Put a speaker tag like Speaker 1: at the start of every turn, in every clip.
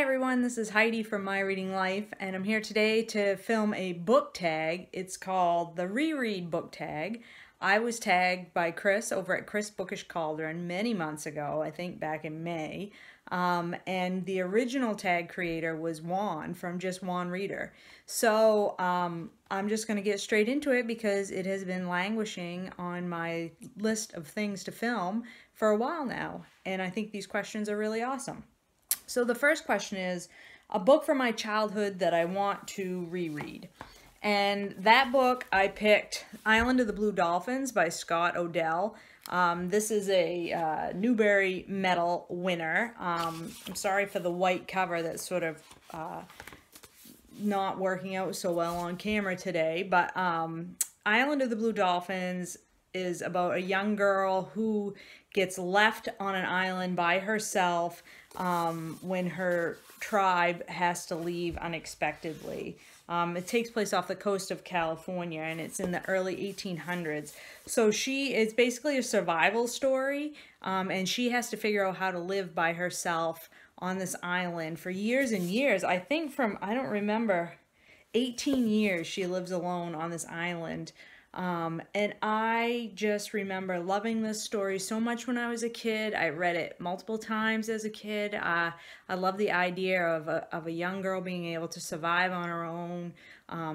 Speaker 1: everyone, this is Heidi from My Reading Life, and I'm here today to film a book tag. It's called the Reread Book Tag. I was tagged by Chris over at Chris Bookish Cauldron many months ago, I think back in May, and the original tag creator was Juan from Just Juan Reader. So I'm just going to get straight into it because it has been languishing on my list of things to film for a while now, and I think these questions are really awesome. So the first question is a book from my childhood that I want to reread. And that book I picked Island of the Blue Dolphins by Scott Odell. This is a Newbery Medal winner. I'm sorry for the white cover that's sort of not working out so well on camera today, but Island of the Blue Dolphins is about a young girl who gets left on an island by herself when her tribe has to leave unexpectedly. It takes place off the coast of California, and it's in the early 1800s. So it's basically a survival story, and she has to figure out how to live by herself on this island for years and years. I think I don't remember, 18 years she lives alone on this island. And I just remember loving this story so much when I was a kid. I read it multiple times as a kid. I love the idea of a young girl being able to survive on her own,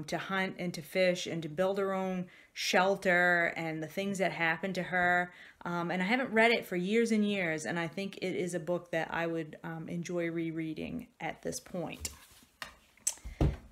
Speaker 1: to hunt and to fish and to build her own shelter and the things that happened to her. And I haven't read it for years and years, and I think it is a book that I would enjoy rereading at this point.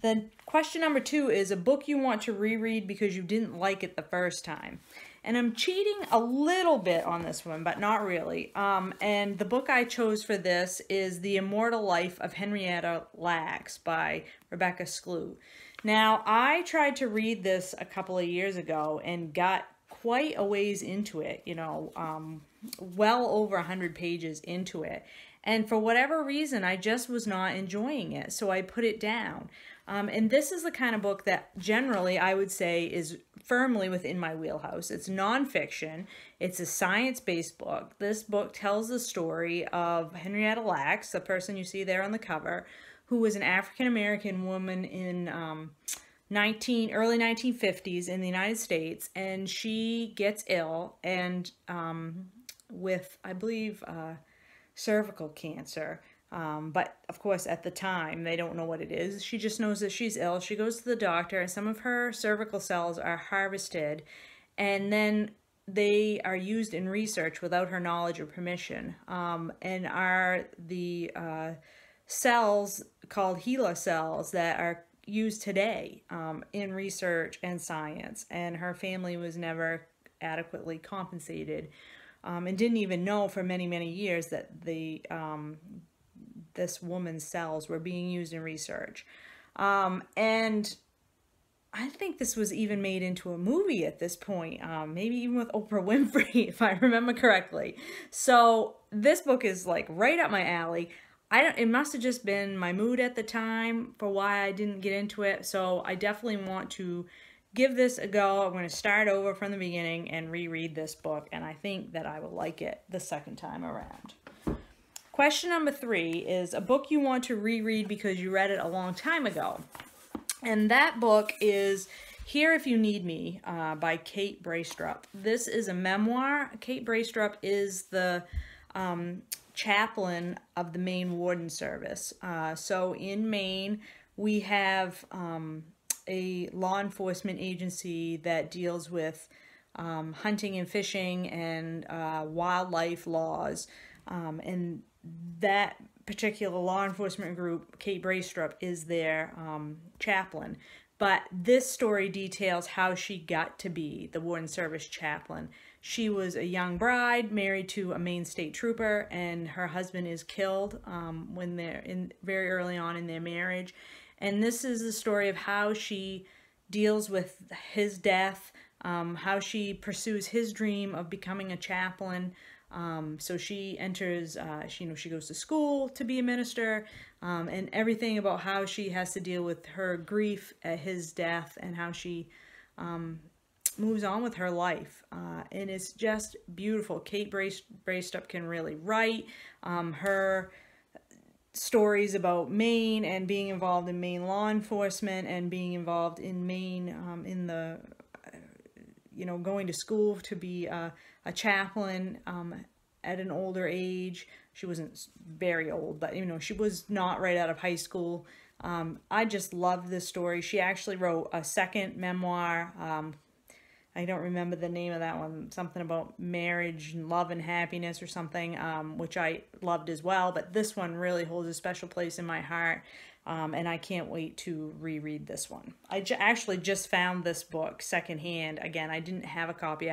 Speaker 1: Then question number 2 is a book you want to reread because you didn't like it the first time. And I'm cheating a little bit on this one, but not really. And the book I chose for this is The Immortal Life of Henrietta Lacks by Rebecca Skloot. Now, I tried to read this a couple of years ago and got quite a ways into it, well over 100 pages into it. And for whatever reason, I just was not enjoying it, so I put it down. And this is the kind of book that generally I would say is firmly within my wheelhouse. It's nonfiction. It's a science-based book. This book tells the story of Henrietta Lacks, the person you see there on the cover, who was an African-American woman in early 1950s in the United States, and she gets ill and with, I believe, cervical cancer. But of course at the time they don't know what it is. She just knows that she's ill. She goes to the doctor, and some of her cervical cells are harvested, and then they are used in research without her knowledge or permission, and are the cells called HeLa cells that are used today in research and science. And her family was never adequately compensated, and didn't even know for many, many years that this woman's cells were being used in research. And I think this was even made into a movie at this point, maybe even with Oprah Winfrey, if I remember correctly. So this book is like right up my alley. It must have just been my mood at the time for why I didn't get into it. So I definitely want to give this a go. I'm going to start over from the beginning and reread this book, and I think that I will like it the second time around. Question number 3 is a book you want to reread because you read it a long time ago. And that book is Here If You Need Me by Kate Braestrup. This is a memoir. Kate Braestrup is the chaplain of the Maine Warden Service. So in Maine, we have a law enforcement agency that deals with hunting and fishing and wildlife laws. And that particular law enforcement group, Kate Braestrup, is their chaplain. But this story details how she got to be the Warden Service chaplain. She was a young bride married to a Maine state trooper, and her husband is killed when they're very early on in their marriage. And this is the story of how she deals with his death, how she pursues his dream of becoming a chaplain. So she enters, she goes to school to be a minister, and everything about how she has to deal with her grief at his death and how she moves on with her life. And it's just beautiful. Kate Braestrup can really write. Her stories about Maine and being involved in Maine law enforcement and being involved in Maine in the, going to school to be a chaplain at an older age. She wasn't very old, but, she was not right out of high school. I just loved this story. She actually wrote a second memoir. I don't remember the name of that one. Something about marriage and love and happiness or something, which I loved as well. But this one really holds a special place in my heart, and I can't wait to reread this one. I actually just found this book secondhand. Again, I didn't have a copy.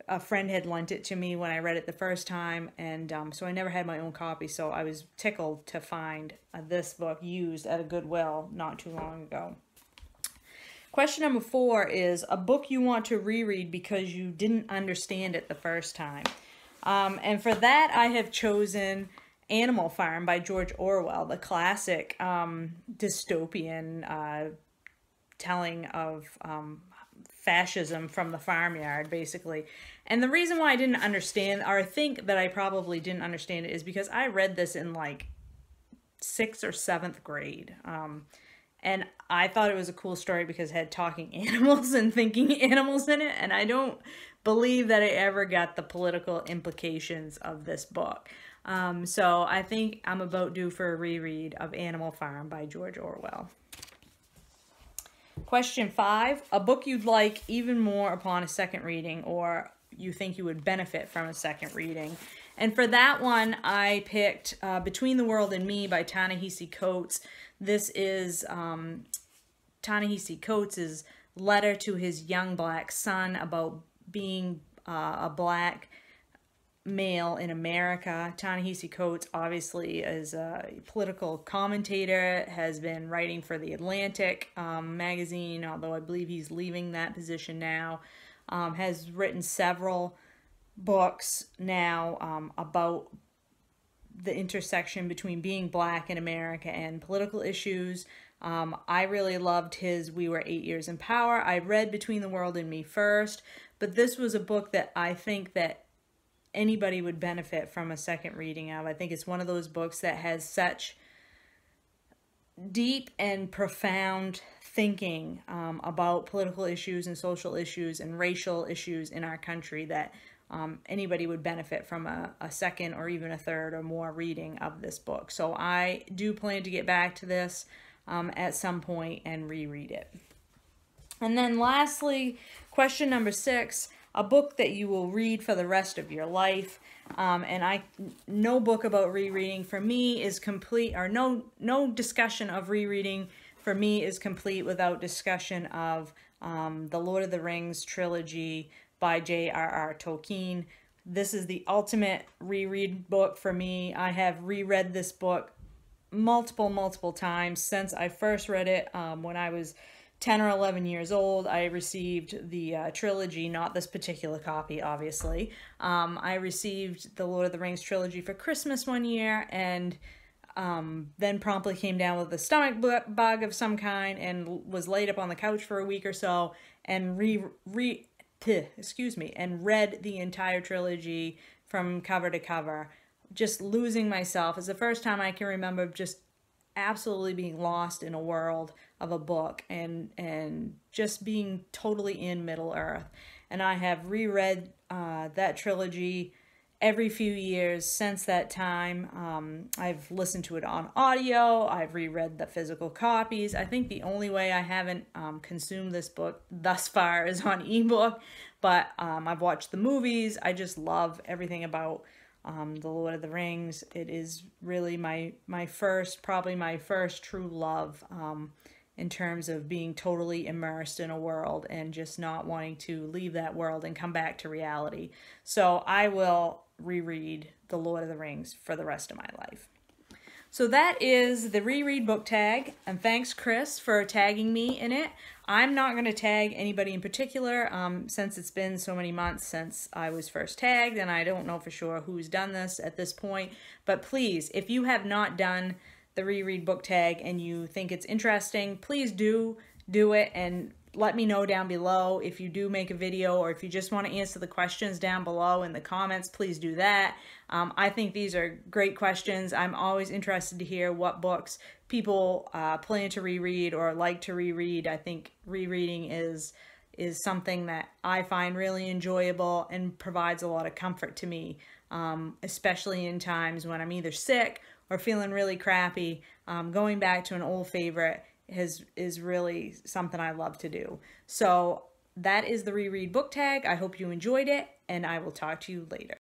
Speaker 1: A friend had lent it to me when I read it the first time, and so I never had my own copy. So I was tickled to find this book used at a Goodwill not too long ago. Question number 4 is a book you want to reread because you didn't understand it the first time. And for that, I have chosen Animal Farm by George Orwell, the classic dystopian telling of fascism from the farmyard, basically. And the reason why I didn't understand, or I think that I probably didn't understand it, is because I read this in like 6th or 7th grade. And I thought it was a cool story because it had talking animals and thinking animals in it. And I don't believe that I ever got the political implications of this book. So I think I'm about due for a reread of Animal Farm by George Orwell. Question 5, a book you'd like even more upon a second reading, or you think you would benefit from a second reading. And for that one, I picked Between the World and Me by Ta-Nehisi Coates. This is Ta-Nehisi Coates' letter to his young black son about being a black male in America. Ta-Nehisi Coates obviously is a political commentator, has been writing for The Atlantic magazine, although I believe he's leaving that position now. Has written several books now about the intersection between being black in America and political issues. I really loved his We Were 8 Years in Power. I read Between the World and Me first, but this was a book that I think that anybody would benefit from a second reading of. I think it's one of those books that has such deep and profound thinking about political issues and social issues and racial issues in our country that anybody would benefit from a second or even a third or more reading of this book. So I do plan to get back to this at some point and reread it. And then lastly, question number 6, a book that you will read for the rest of your life. And no book about rereading for me is complete, or no discussion of rereading for me is complete without discussion of the Lord of the Rings trilogy by J.R.R. Tolkien. This is the ultimate reread book for me. I have reread this book multiple times since I first read it when I was 10 or 11 years old. I received the trilogy, not this particular copy, obviously. I received the Lord of the Rings trilogy for Christmas one year, and then promptly came down with a stomach bug of some kind and was laid up on the couch for a week or so and and read the entire trilogy from cover to cover, just losing myself. It's the first time I can remember just absolutely being lost in a world of a book and just being totally in Middle Earth. And I have reread that trilogy every few years since that time. I've listened to it on audio. I've reread the physical copies. I think the only way I haven't consumed this book thus far is on ebook, but I've watched the movies. I just love everything about the Lord of the Rings. It is really probably my first true love in terms of being totally immersed in a world and just not wanting to leave that world and come back to reality. So I will reread the Lord of the Rings for the rest of my life. So that is the Reread Book Tag, and thanks, Chris, for tagging me in it. I'm not going to tag anybody in particular since it's been so many months since I was first tagged, and I don't know for sure who's done this at this point. But please, if you have not done the Reread Book Tag and you think it's interesting, please do it and let me know down below if you do make a video, or if you just want to answer the questions down below in the comments, please do that. I think these are great questions. I'm always interested to hear what books people plan to reread or like to reread. I think rereading is something that I find really enjoyable and provides a lot of comfort to me, especially in times when I'm either sick or feeling really crappy. Going back to an old favorite is really something I love to do. So that is the Reread Book Tag. I hope you enjoyed it, and I will talk to you later.